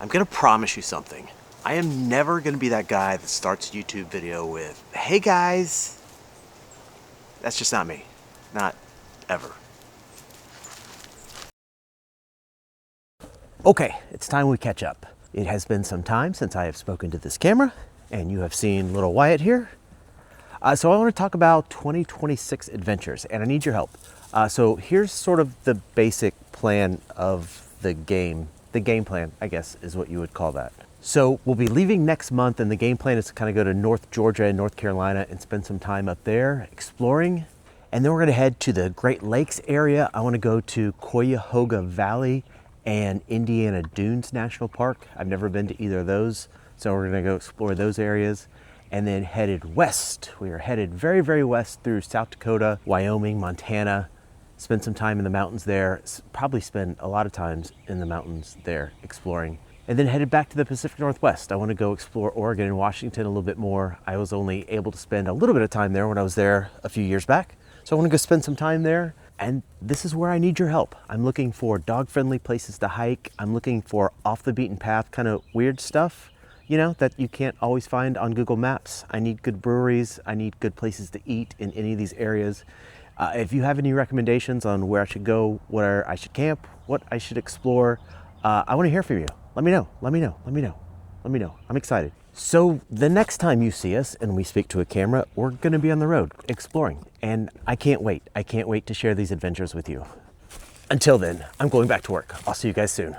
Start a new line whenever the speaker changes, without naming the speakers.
I'm gonna promise you something. I am never gonna be that guy that starts a YouTube video with, hey guys. That's just not me. Not ever. Okay, it's time we catch up. It has been some time since I have spoken to this camera, and you have seen little Wyatt here. So I want to talk about 2026 adventures, and I need your help. So here's sort of the basic plan of the game. The game plan, I guess, is what you would call that. So we'll be leaving next month, and the game plan is to kind of go to North Georgia and North Carolina and spend some time up there exploring. And then we're going to head to the Great Lakes area. I want to go to Cuyahoga Valley and Indiana Dunes National Park. I've never been to either of those, so we're going to go explore those areas. And then headed west. We are headed very, very west through South Dakota, Wyoming, Montana. Spend some time in the mountains there. Probably spend a lot of times in the mountains there exploring. And then headed back to the Pacific Northwest. I want to go explore Oregon and Washington a little bit more. I was only able to spend a little bit of time there when I was there a few years back. So I want to go spend some time there. And this is where I need your help. I'm looking for dog-friendly places to hike. I'm looking for off the beaten path kind of weird stuff, you know, that you can't always find on Google Maps. I need good breweries. I need good places to eat in any of these areas. If you have any recommendations on where I should go, where I should camp, what I should explore, I want to hear from you. Let me know, let me know, let me know, let me know. I'm excited. So the next time you see us and we speak to a camera, we're going to be on the road exploring. And I can't wait. I can't wait to share these adventures with you. Until then, I'm going back to work. I'll see you guys soon.